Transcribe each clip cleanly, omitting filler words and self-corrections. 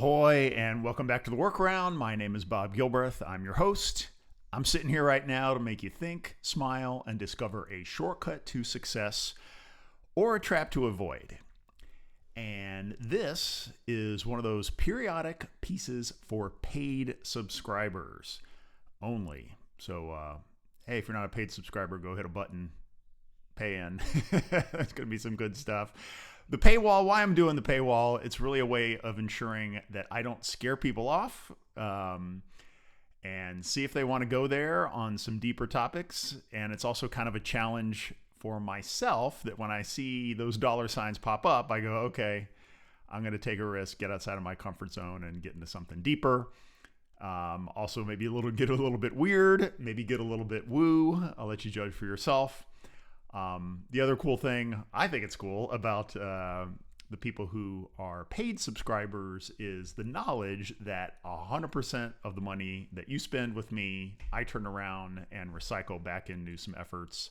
Ahoy, and welcome back to the Workaround. My name is Bob Gilbreth. I'm your host. I'm sitting here right now to make you think, smile, and discover a shortcut to success or a trap to avoid. And this is one of those periodic pieces for paid subscribers only. So, hey, if you're not a paid subscriber, go hit a button, pay in. There's going to be some good stuff. The paywall, why I'm doing the paywall, it's really a way of ensuring that I don't scare people off and see if they want to go there on some deeper topics. And it's also kind of a challenge for myself that when I see those dollar signs pop up, I go, okay, I'm going to take a risk, get outside of my comfort zone and get into something deeper. Also, maybe get a little bit weird, maybe get a little bit woo. I'll let you judge for yourself. The other cool thing, I think it's cool, about the people who are paid subscribers is the knowledge that 100% of the money that you spend with me, I turn around and recycle back into some efforts,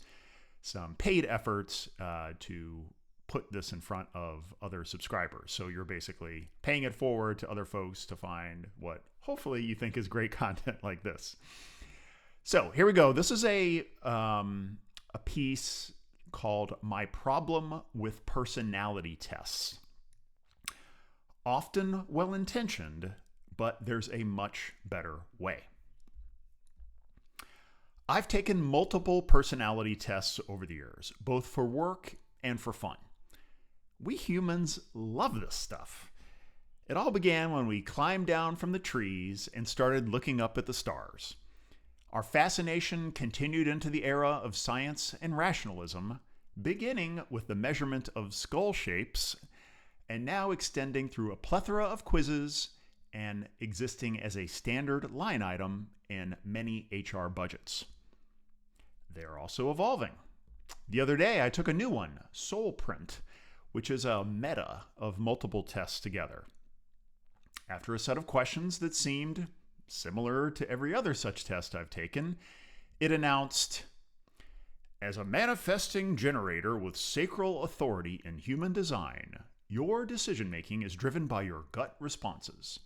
some paid efforts to put this in front of other subscribers. So you're basically paying it forward to other folks to find what hopefully you think is great content like this. So here we go. This is a piece called My Problem with Personality Tests. Often well-intentioned, but there's a much better way. I've taken multiple personality tests over the years, both for work and for fun. We humans love this stuff. It all began when we climbed down from the trees and started looking up at the stars. Our fascination continued into the era of science and rationalism, beginning with the measurement of skull shapes, and now extending through a plethora of quizzes and existing as a standard line item in many HR budgets. They're also evolving. The other day, I took a new one, Soulprint, which is a meta of multiple tests together. After a set of questions that seemed similar to every other such test I've taken, it announced, as a manifesting generator with sacral authority in human design, your decision-making is driven by your gut responses.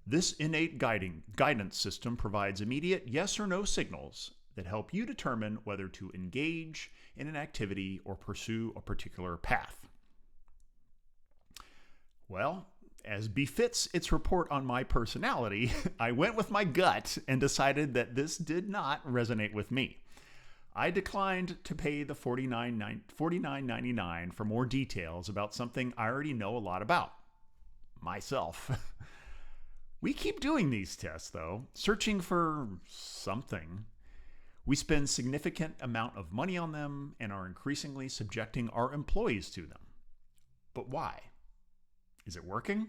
This innate guidance system provides immediate yes or no signals that help you determine whether to engage in an activity or pursue a particular path. Well, as befits its report on my personality, I went with my gut and decided that this did not resonate with me. I declined to pay the $49.99 for more details about something I already know a lot about. Myself. We keep doing these tests, though, searching for something. We spend significant amount of money on them and are increasingly subjecting our employees to them. But why? Is it working?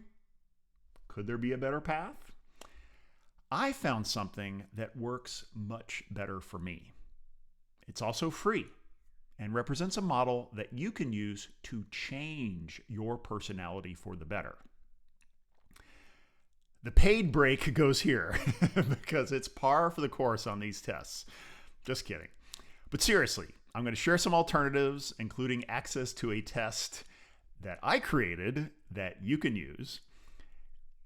Could there be a better path? I found something that works much better for me. It's also free and represents a model that you can use to change your personality for the better. The paid break goes here because it's par for the course on these tests. Just kidding. But seriously, I'm going to share some alternatives, including access to a test that I created that you can use.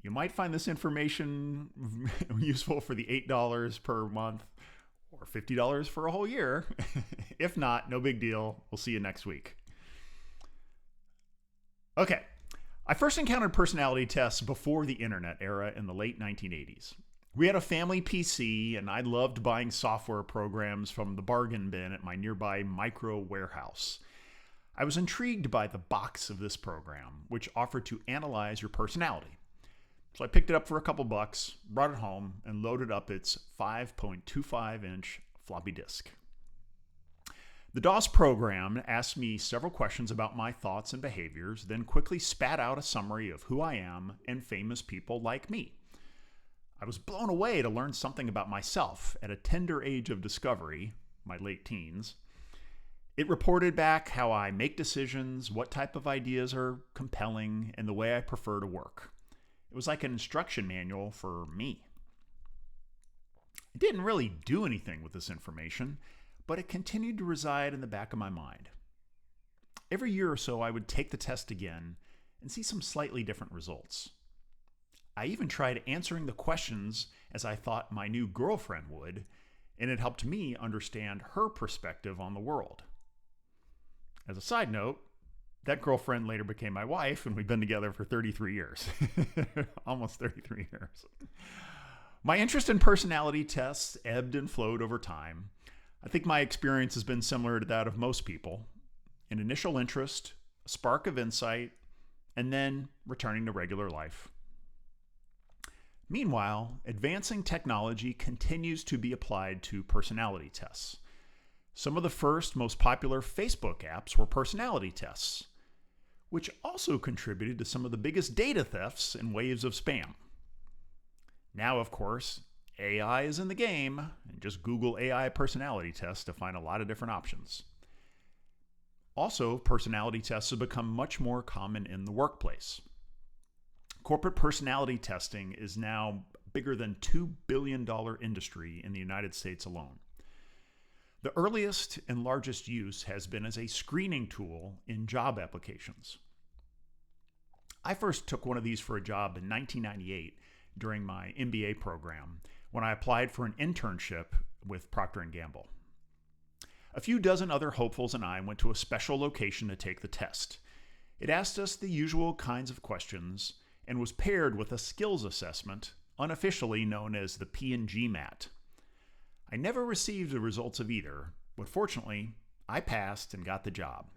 You might find this information useful for the $8 per month or $50 for a whole year. If not, no big deal. We'll see you next week. Okay. I first encountered personality tests before the internet era in the late 1980s. We had a family PC, and I loved buying software programs from the bargain bin at my nearby micro warehouse. I was intrigued by the box of this program, which offered to analyze your personality. So I picked it up for a couple bucks, brought it home, and loaded up its 5.25-inch floppy disk. The DOS program asked me several questions about my thoughts and behaviors, then quickly spat out a summary of who I am and famous people like me. I was blown away to learn something about myself at a tender age of discovery, my late teens. It reported back how I make decisions, what type of ideas are compelling, and the way I prefer to work. It was like an instruction manual for me. I didn't really do anything with this information, but it continued to reside in the back of my mind. Every year or so, I would take the test again and see some slightly different results. I even tried answering the questions as I thought my new girlfriend would, and it helped me understand her perspective on the world. As a side note, that girlfriend later became my wife, and we've been together for 33 years. Almost 33 years. My interest in personality tests ebbed and flowed over time. I think my experience has been similar to that of most people. An initial interest, a spark of insight, and then returning to regular life. Meanwhile, advancing technology continues to be applied to personality tests. Some of the first, most popular Facebook apps were personality tests, which also contributed to some of the biggest data thefts and waves of spam. Now, of course, AI is in the game, and just Google AI personality tests to find a lot of different options. Also, personality tests have become much more common in the workplace. Corporate personality testing is now bigger than $2 billion industry in the United States alone. The earliest and largest use has been as a screening tool in job applications. I first took one of these for a job in 1998 during my MBA program when I applied for an internship with Procter & Gamble. A few dozen other hopefuls and I went to a special location to take the test. It asked us the usual kinds of questions and was paired with a skills assessment, unofficially known as the P&G MAT. I never received the results of either, but fortunately, I passed and got the job.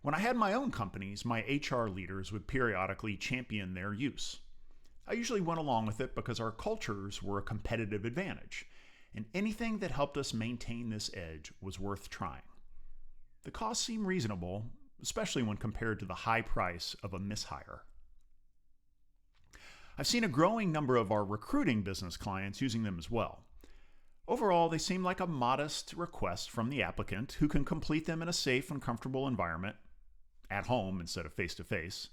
When I had my own companies, my HR leaders would periodically champion their use. I usually went along with it because our cultures were a competitive advantage, and anything that helped us maintain this edge was worth trying. The costs seemed reasonable, especially when compared to the high price of a mishire. I've seen a growing number of our recruiting business clients using them as well. Overall, they seem like a modest request from the applicant who can complete them in a safe and comfortable environment, at home instead of face-to-face.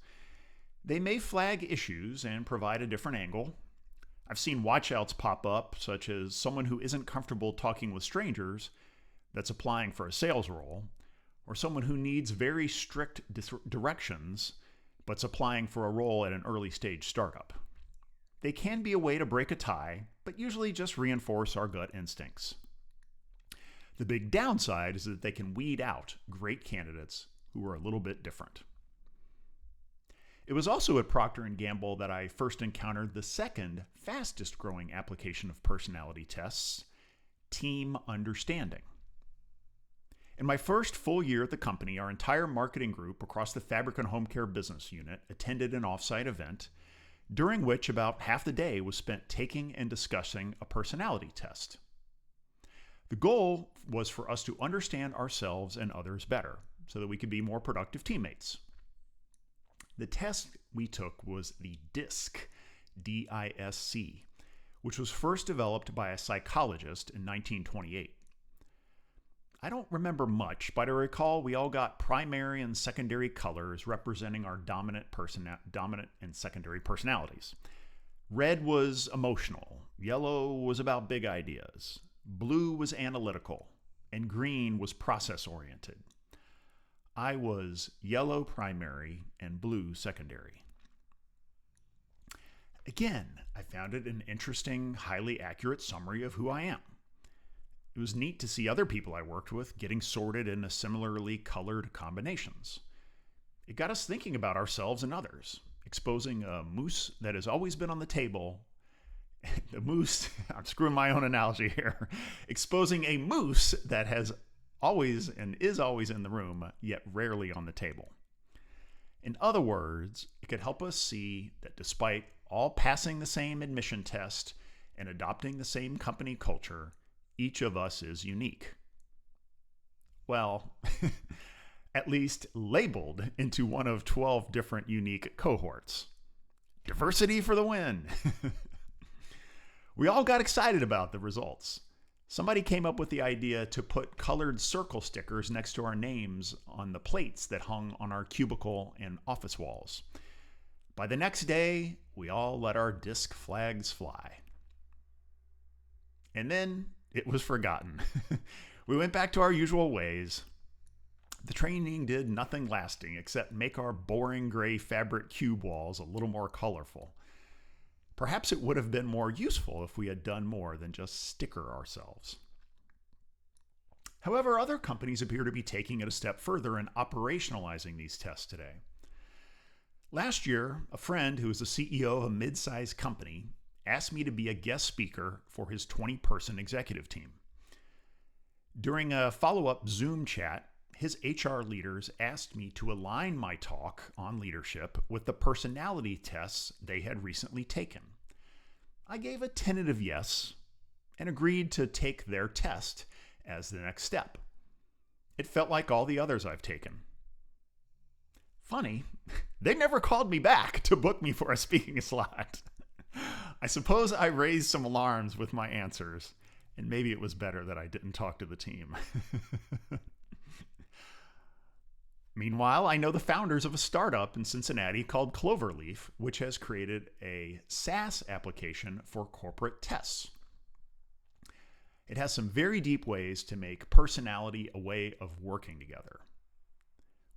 They may flag issues and provide a different angle. I've seen watchouts pop up, such as someone who isn't comfortable talking with strangers that's applying for a sales role, or someone who needs very strict directions but's applying for a role at an early stage startup. They can be a way to break a tie, but usually just reinforce our gut instincts. The big downside is that they can weed out great candidates who are a little bit different. It was also at Procter & Gamble that I first encountered the second fastest growing application of personality tests, team understanding. In my first full year at the company, our entire marketing group across the Fabric and Home Care business unit attended an offsite event, during which about half the day was spent taking and discussing a personality test. The goal was for us to understand ourselves and others better, so that we could be more productive teammates. The test we took was the DISC, D-I-S-C, which was first developed by a psychologist in 1928. I don't remember much, but I recall we all got primary and secondary colors representing our dominant and secondary personalities. Red was emotional, yellow was about big ideas, blue was analytical, and green was process-oriented. I was yellow primary and blue secondary. Again, I found it an interesting, highly accurate summary of who I am. It was neat to see other people I worked with getting sorted into similarly colored combinations. It got us thinking about ourselves and others, exposing a moose that has always been on the table. The moose, I'm screwing my own analogy here, exposing a moose that has always and is always in the room, yet rarely on the table. In other words, it could help us see that despite all passing the same admission test and adopting the same company culture, each of us is unique. Well, at least labeled into one of 12 different unique cohorts. Diversity for the win! We all got excited about the results. Somebody came up with the idea to put colored circle stickers next to our names on the plates that hung on our cubicle and office walls. By the next day, we all let our DISC flags fly. And then it was forgotten. We went back to our usual ways. The training did nothing lasting except make our boring gray fabric cube walls a little more colorful. Perhaps it would have been more useful if we had done more than just sticker ourselves. However, other companies appear to be taking it a step further and operationalizing these tests today. Last year, a friend who is the CEO of a mid-sized company asked me to be a guest speaker for his 20-person executive team. During a follow-up Zoom chat, his HR leaders asked me to align my talk on leadership with the personality tests they had recently taken. I gave a tentative yes and agreed to take their test as the next step. It felt like all the others I've taken. Funny, they never called me back to book me for a speaking slot. I suppose I raised some alarms with my answers, and maybe it was better that I didn't talk to the team. Meanwhile, I know the founders of a startup in Cincinnati called Cloverleaf, which has created a SaaS application for corporate tests. It has some very deep ways to make personality a way of working together.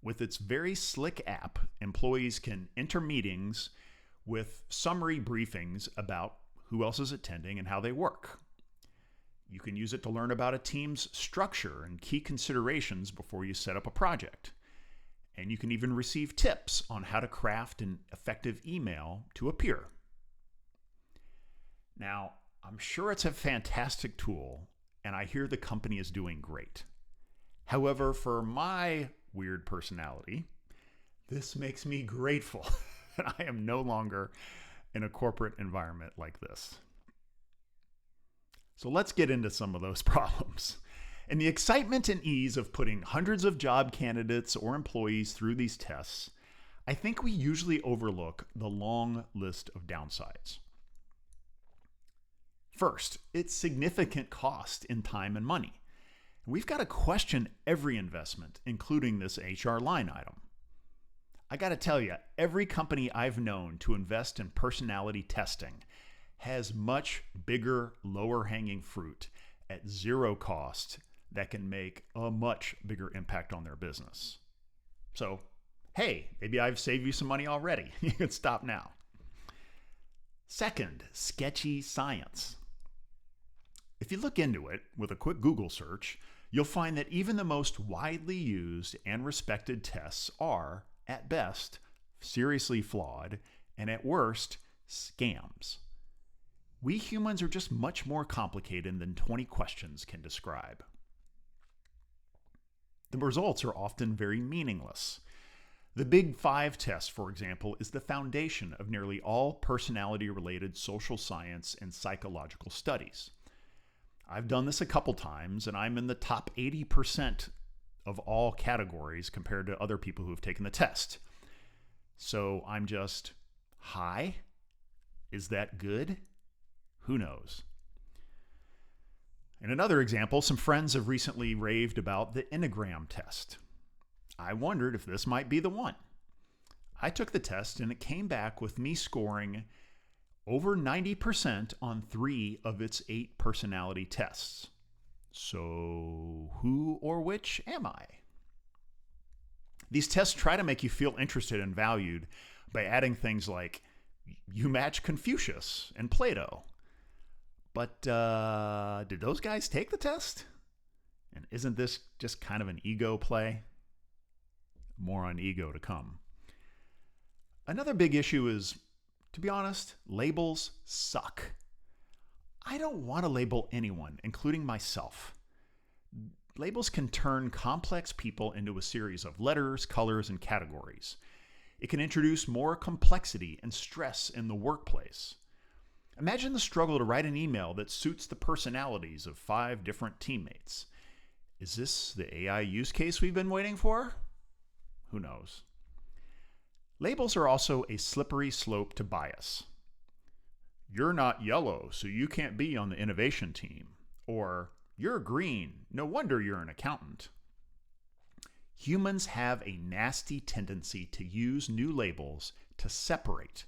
With its very slick app, employees can enter meetings with summary briefings about who else is attending and how they work. You can use it to learn about a team's structure and key considerations before you set up a project. And you can even receive tips on how to craft an effective email to a peer. Now, I'm sure it's a fantastic tool, and I hear the company is doing great. However, for my weird personality, this makes me grateful that I am no longer in a corporate environment like this. So let's get into some of those problems. In the excitement and ease of putting hundreds of job candidates or employees through these tests, I think we usually overlook the long list of downsides. First, it's significant cost in time and money. We've got to question every investment, including this HR line item. I got to tell you, every company I've known to invest in personality testing has much bigger, lower-hanging fruit at zero cost that can make a much bigger impact on their business. So, hey, maybe I've saved you some money already. You can stop now. Second, sketchy science. If you look into it with a quick Google search, you'll find that even the most widely used and respected tests are, at best, seriously flawed, and at worst, scams. We humans are just much more complicated than 20 questions can describe. The results are often very meaningless. The Big Five test, for example, is the foundation of nearly all personality-related social science and psychological studies. I've done this a couple times, and I'm in the top 80% of all categories compared to other people who have taken the test. So I'm just, hi? Is that good? Who knows? In another example, some friends have recently raved about the Enneagram test. I wondered if this might be the one. I took the test and it came back with me scoring over 90% on 3 of its 8 personality tests. So who or which am I? These tests try to make you feel interested and valued by adding things like, you match Confucius and Plato. But did those guys take the test? And isn't this just kind of an ego play? More on ego to come. Another big issue is, to be honest, labels suck. I don't want to label anyone, including myself. Labels can turn complex people into a series of letters, colors, and categories. It can introduce more complexity and stress in the workplace. Imagine the struggle to write an email that suits the personalities of 5 different teammates. Is this the AI use case we've been waiting for? Who knows? Labels are also a slippery slope to bias. You're not yellow, so you can't be on the innovation team. Or, you're green, no wonder you're an accountant. Humans have a nasty tendency to use new labels to separate,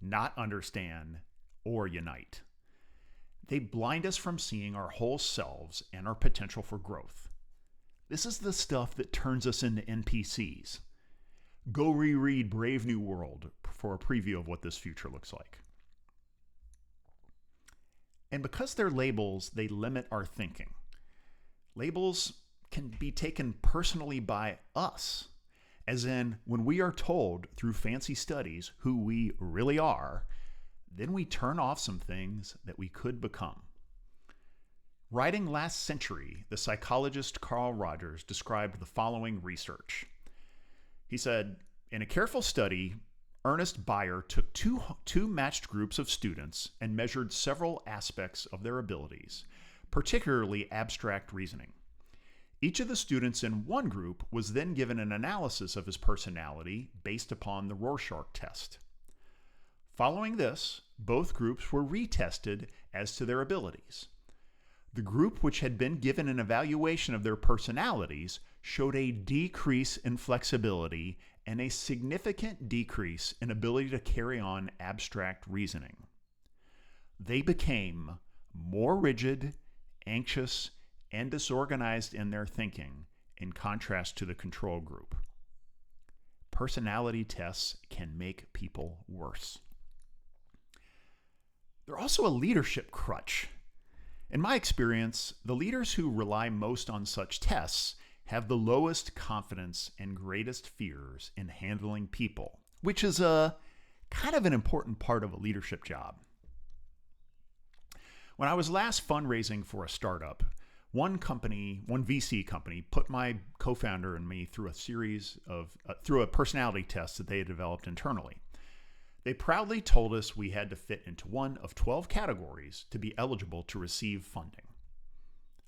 not understand, or unite. They blind us from seeing our whole selves and our potential for growth. This is the stuff that turns us into NPCs. Go reread Brave New World for a preview of what this future looks like. And because they're labels, they limit our thinking. Labels can be taken personally by us, as in when we are told through fancy studies who we really are, then we turn off some things that we could become. Writing last century, the psychologist Carl Rogers described the following research. He said, in a careful study, Ernest Beyer took two matched groups of students and measured several aspects of their abilities, particularly abstract reasoning. Each of the students in one group was then given an analysis of his personality based upon the Rorschach test. Following this, both groups were retested as to their abilities. The group which had been given an evaluation of their personalities showed a decrease in flexibility and a significant decrease in ability to carry on abstract reasoning. They became more rigid, anxious, and disorganized in their thinking, in contrast to the control group. Personality tests can make people worse. They're also a leadership crutch. In my experience, the leaders who rely most on such tests have the lowest confidence and greatest fears in handling people, which is a kind of an important part of a leadership job. When I was last fundraising for a startup, one VC company put my co-founder and me through a personality test that they had developed internally. They proudly told us we had to fit into one of 12 categories to be eligible to receive funding.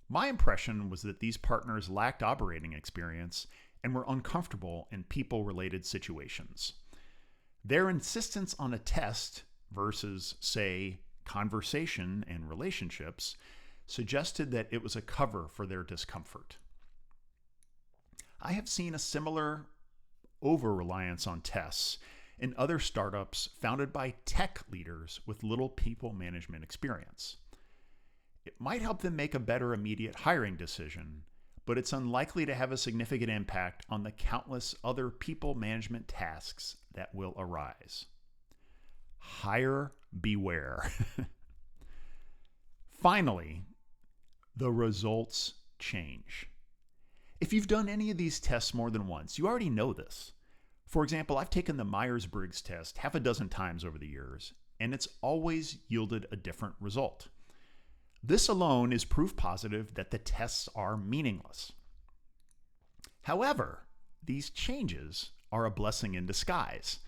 My impression was that these partners lacked operating experience and were uncomfortable in people-related situations. Their insistence on a test versus, say, conversation and relationships suggested that it was a cover for their discomfort. I have seen a similar over-reliance on tests in other startups founded by tech leaders with little people management experience. It might help them make a better immediate hiring decision, but it's unlikely to have a significant impact on the countless other people management tasks that will arise. Hire beware. Finally, the results change. If you've done any of these tests more than once, you already know this. For example, I've taken the Myers-Briggs test half a dozen times over the years, and it's always yielded a different result. This alone is proof positive that the tests are meaningless. However, these changes are a blessing in disguise.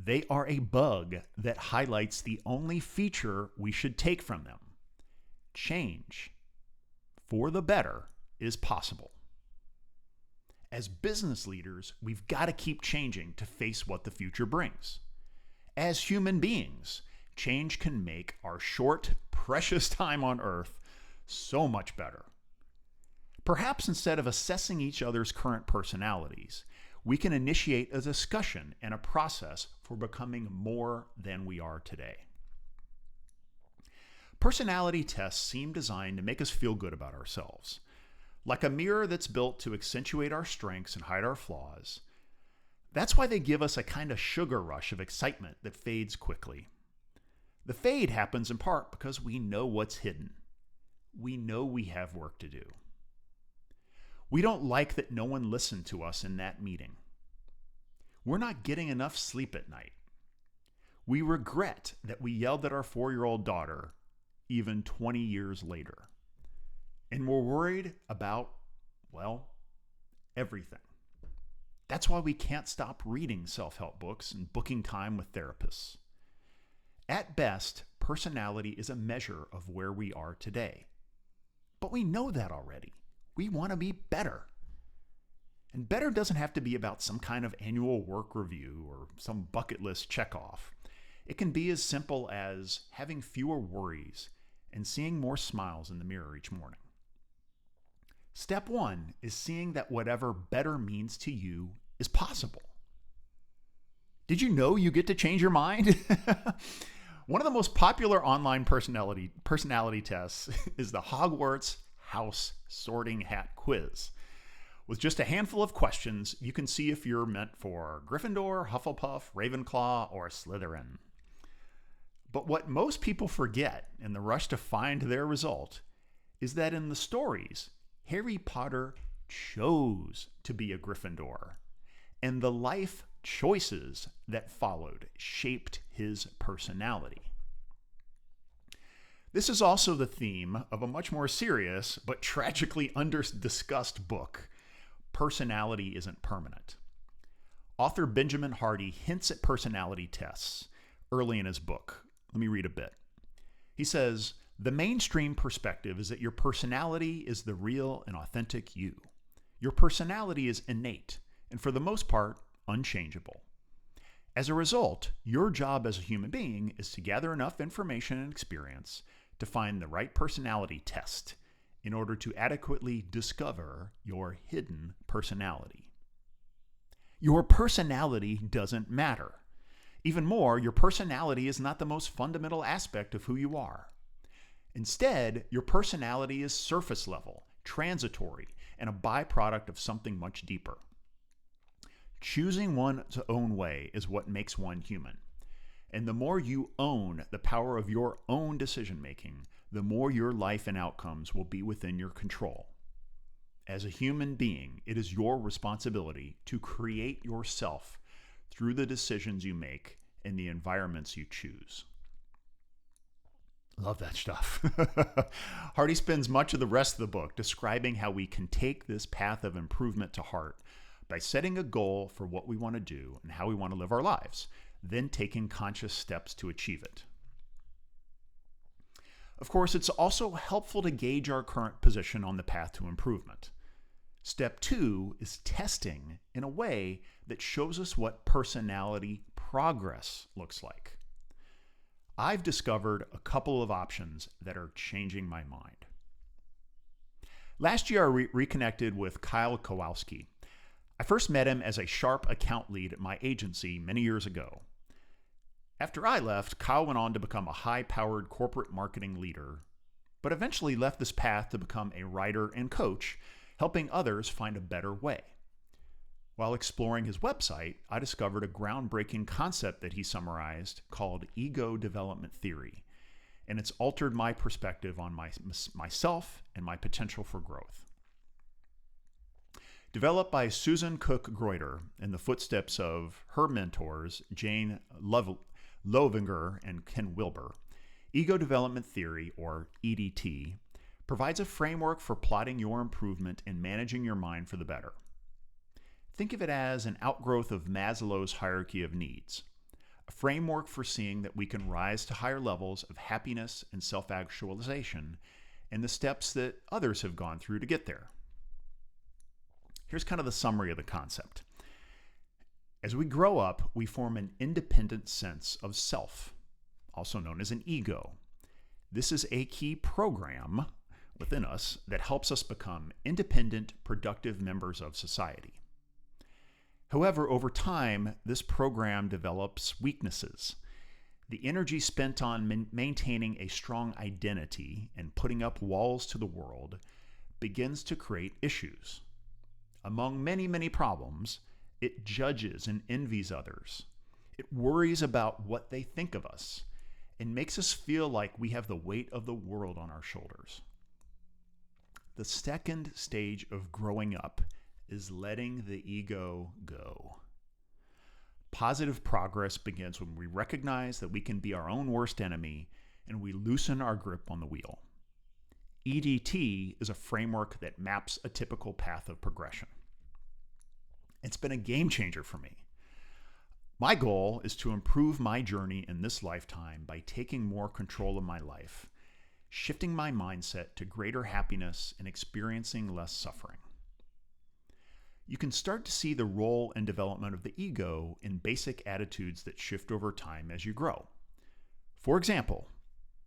They are a bug that highlights the only feature we should take from them. Change, for the better, is possible. As business leaders, we've got to keep changing to face what the future brings. As human beings, change can make our short, precious time on Earth so much better. Perhaps instead of assessing each other's current personalities, we can initiate a discussion and a process for becoming more than we are today. Personality tests seem designed to make us feel good about ourselves. Like a mirror that's built to accentuate our strengths and hide our flaws. That's why they give us a kind of sugar rush of excitement that fades quickly. The fade happens in part because we know what's hidden. We know we have work to do. We don't like that no one listened to us in that meeting. We're not getting enough sleep at night. We regret that we yelled at our 4-year-old daughter even 20 years later. And we're worried about, well, everything. That's why we can't stop reading self-help books and booking time with therapists. At best, personality is a measure of where we are today. But we know that already. We want to be better. And better doesn't have to be about some kind of annual work review or some bucket list checkoff. It can be as simple as having fewer worries and seeing more smiles in the mirror each morning. Step 1 is seeing that whatever better means to you is possible. Did you know you get to change your mind? One of the most popular online personality tests is the Hogwarts House Sorting Hat Quiz. With just a handful of questions, you can see if you're meant for Gryffindor, Hufflepuff, Ravenclaw, or Slytherin. But what most people forget in the rush to find their result is that in the stories, Harry Potter chose to be a Gryffindor, and the life choices that followed shaped his personality. This is also the theme of a much more serious but tragically under-discussed book, Personality Isn't Permanent. Author Benjamin Hardy hints at personality tests early in his book. Let me read a bit. He says, "The mainstream perspective is that your personality is the real and authentic you. Your personality is innate and for the most part, unchangeable. As a result, your job as a human being is to gather enough information and experience to find the right personality test in order to adequately discover your hidden personality. Your personality doesn't matter. Even more, your personality is not the most fundamental aspect of who you are. Instead, your personality is surface level, transitory, and a byproduct of something much deeper. Choosing one's own way is what makes one human. And the more you own the power of your own decision-making, the more your life and outcomes will be within your control. As a human being, it is your responsibility to create yourself through the decisions you make and the environments you choose." Love that stuff. Hardy spends much of the rest of the book describing how we can take this path of improvement to heart by setting a goal for what we want to do and how we want to live our lives, then taking conscious steps to achieve it. Of course, it's also helpful to gauge our current position on the path to improvement. Step 2 is testing in a way that shows us what personality progress looks like. I've discovered a couple of options that are changing my mind. Last year, I reconnected with Kyle Kowalski. I first met him as a sharp account lead at my agency many years ago. After I left, Kyle went on to become a high-powered corporate marketing leader, but eventually left this path to become a writer and coach, helping others find a better way. While exploring his website, I discovered a groundbreaking concept that he summarized called ego development theory, and it's altered my perspective on myself and my potential for growth. Developed by Susan Cook-Greuter in the footsteps of her mentors, Jane Lovinger and Ken Wilber, ego development theory, or EDT, provides a framework for plotting your improvement and managing your mind for the better. Think of it as an outgrowth of Maslow's hierarchy of needs, a framework for seeing that we can rise to higher levels of happiness and self-actualization, and the steps that others have gone through to get there. Here's kind of the summary of the concept. As we grow up, we form an independent sense of self, also known as an ego. This is a key program within us that helps us become independent, productive members of society. However, over time, this program develops weaknesses. The energy spent on maintaining a strong identity and putting up walls to the world begins to create issues. Among many, many problems, it judges and envies others. It worries about what they think of us and makes us feel like we have the weight of the world on our shoulders. The second stage of growing up is letting the ego go. Positive progress begins when we recognize that we can be our own worst enemy and we loosen our grip on the wheel. EDT is a framework that maps a typical path of progression. It's been a game changer for me. My goal is to improve my journey in this lifetime by taking more control of my life, shifting my mindset to greater happiness and experiencing less suffering. You can start to see the role and development of the ego in basic attitudes that shift over time as you grow. For example,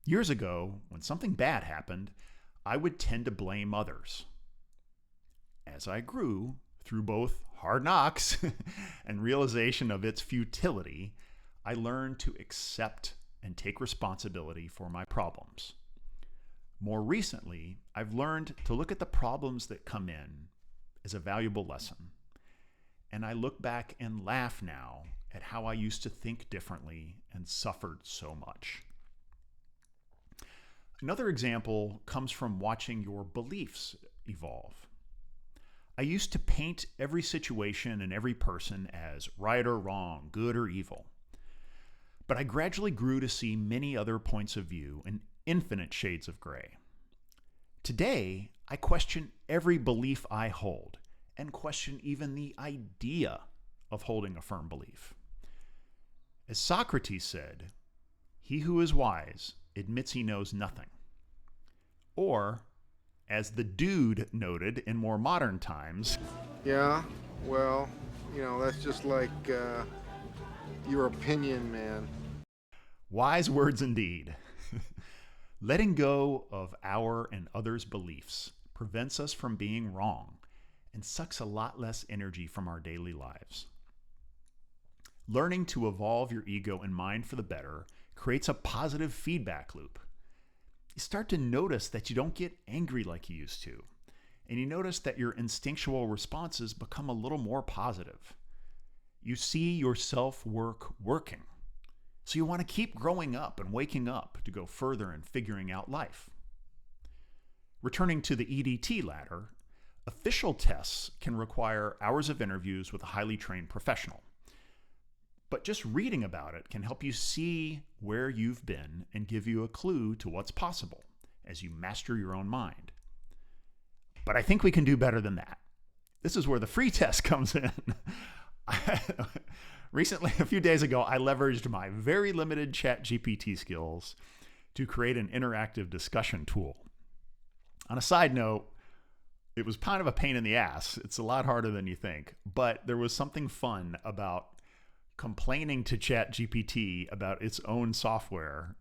years ago, when something bad happened, I would tend to blame others. As I grew, through both hard knocks and realization of its futility, I learned to accept and take responsibility for my problems. More recently, I've learned to look at the problems that come in as a valuable lesson. And I look back and laugh now at how I used to think differently and suffered so much. Another example comes from watching your beliefs evolve. I used to paint every situation and every person as right or wrong, good or evil. But I gradually grew to see many other points of view and infinite shades of gray. Today, I question every belief I hold and question even the idea of holding a firm belief. As Socrates said, "He who is wise admits he knows nothing." Or, as the Dude noted in more modern times, "Yeah, well, that's just like your opinion, man." Wise words indeed. Letting go of our and others' beliefs prevents us from being wrong and sucks a lot less energy from our daily lives. Learning to evolve your ego and mind for the better creates a positive feedback loop. You start to notice that you don't get angry like you used to, and you notice that your instinctual responses become a little more positive. You see your self-work working, so you want to keep growing up and waking up to go further and figuring out life. Returning to the EDT ladder, official tests can require hours of interviews with a highly trained professional. But just reading about it can help you see where you've been and give you a clue to what's possible as you master your own mind. But I think we can do better than that. This is where the free test comes in. Recently, a few days ago, I leveraged my very limited ChatGPT skills to create an interactive discussion tool. On a side note, it was kind of a pain in the ass. It's a lot harder than you think, but there was something fun about complaining to ChatGPT about its own software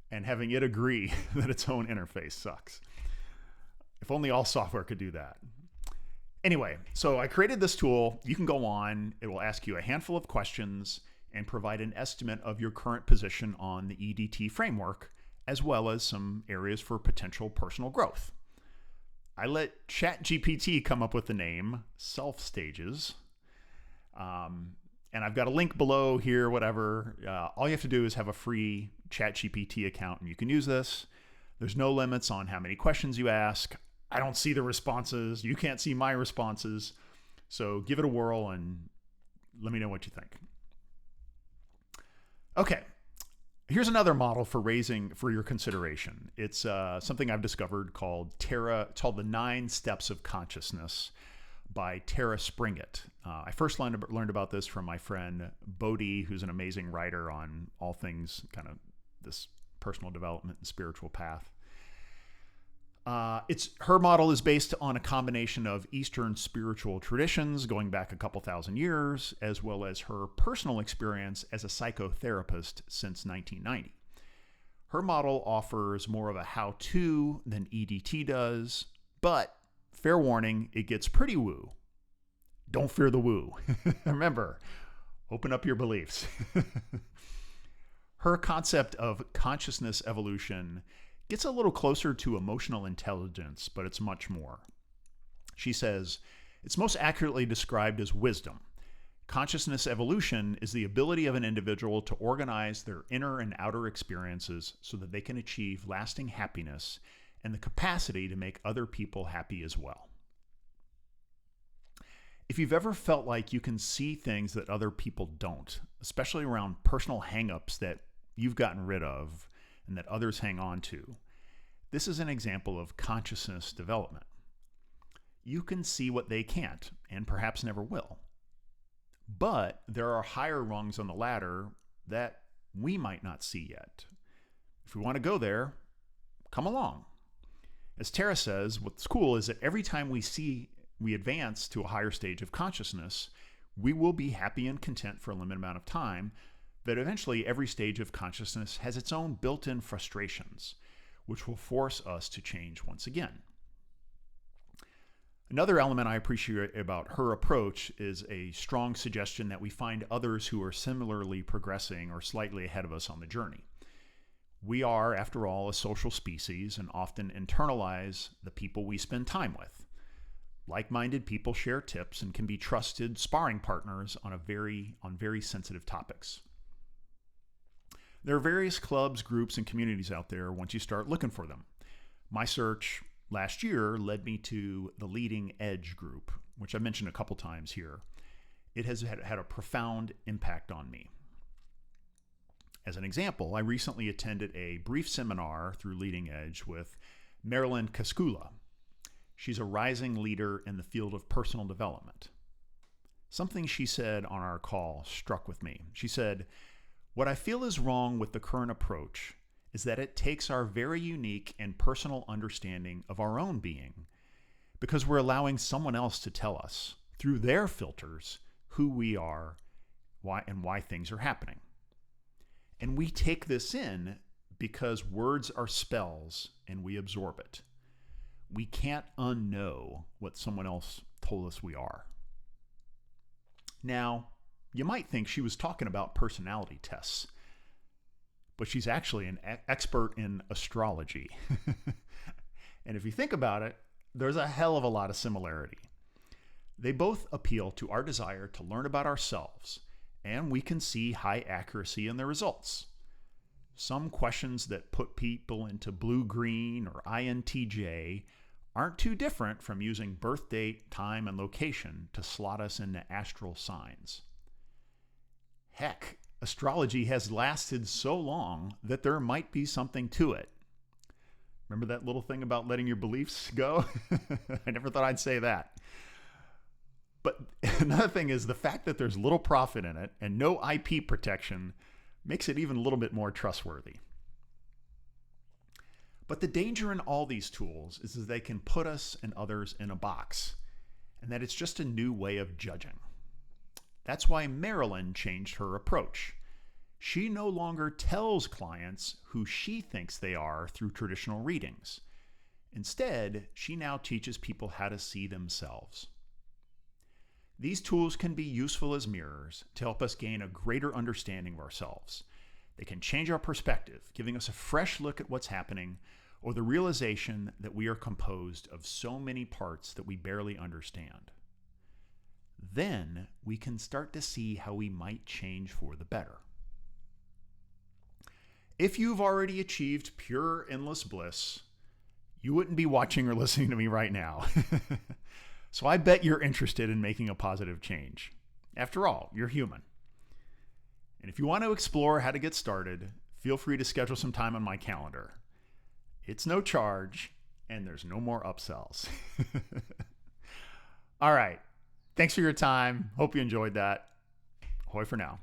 and having it agree that its own interface sucks. If only all software could do that. Anyway, so I created this tool. You can go on. It will ask you a handful of questions and provide an estimate of your current position on the EDT framework, as well as some areas for potential personal growth. I let ChatGPT come up with the name Self Stages. And I've got a link below here, whatever. All you have to do is have a free ChatGPT account and you can use this. There's no limits on how many questions you ask. I don't see the responses. You can't see my responses. So give it a whirl and let me know what you think. Okay, here's another model for your consideration. It's something I've discovered called the 9 Steps of Consciousness by Tara Springett. I first learned about this from my friend Bodhi, who's an amazing writer on all things kind of this personal development and spiritual path. Her model is based on a combination of Eastern spiritual traditions going back a couple thousand years, as well as her personal experience as a psychotherapist since 1990. Her model offers more of a how-to than EDT does, but fair warning, it gets pretty woo. Don't fear the woo. Remember, open up your beliefs. Her concept of consciousness evolution gets a little closer to emotional intelligence, but it's much more. She says, it's most accurately described as wisdom. Consciousness evolution is the ability of an individual to organize their inner and outer experiences so that they can achieve lasting happiness and the capacity to make other people happy as well. If you've ever felt like you can see things that other people don't, especially around personal hang-ups that you've gotten rid of and that others hang on to, this is an example of consciousness development. You can see what they can't and perhaps never will. But there are higher rungs on the ladder that we might not see yet. If we want to go there, come along. As Tara says, what's cool is that every time we advance to a higher stage of consciousness, we will be happy and content for a limited amount of time, but eventually every stage of consciousness has its own built-in frustrations, which will force us to change once again. Another element I appreciate about her approach is a strong suggestion that we find others who are similarly progressing or slightly ahead of us on the journey. We are, after all, a social species and often internalize the people we spend time with. Like-minded people share tips and can be trusted sparring partners on very sensitive topics. There are various clubs, groups, and communities out there once you start looking for them. My search last year led me to the Leading Edge group, which I mentioned a couple times here. It has had a profound impact on me. As an example, I recently attended a brief seminar through Leading Edge with Marilyn Kaskula. She's a rising leader in the field of personal development. Something she said on our call struck with me. She said, "What I feel is wrong with the current approach is that it takes our very unique and personal understanding of our own being, because we're allowing someone else to tell us, through their filters, who we are, why things are happening. And we take this in because words are spells and we absorb it. We can't unknow what someone else told us we are." Now, you might think she was talking about personality tests, but she's actually an expert in astrology. And if you think about it, there's a hell of a lot of similarity. They both appeal to our desire to learn about ourselves, and we can see high accuracy in the results. Some questions that put people into blue-green or INTJ aren't too different from using birth date, time, and location to slot us into astral signs. Heck, astrology has lasted so long that there might be something to it. Remember that little thing about letting your beliefs go? I never thought I'd say that. But another thing is the fact that there's little profit in it and no IP protection makes it even a little bit more trustworthy. But the danger in all these tools is that they can put us and others in a box, and that it's just a new way of judging. That's why Marilyn changed her approach. She no longer tells clients who she thinks they are through traditional readings. Instead, she now teaches people how to see themselves. These tools can be useful as mirrors to help us gain a greater understanding of ourselves. They can change our perspective, giving us a fresh look at what's happening, or the realization that we are composed of so many parts that we barely understand. Then we can start to see how we might change for the better. If you've already achieved pure, endless bliss, you wouldn't be watching or listening to me right now. So I bet you're interested in making a positive change. After all, you're human. And if you want to explore how to get started, feel free to schedule some time on my calendar. It's no charge, and there's no more upsells. All right. Thanks for your time. Hope you enjoyed that. Ahoy for now.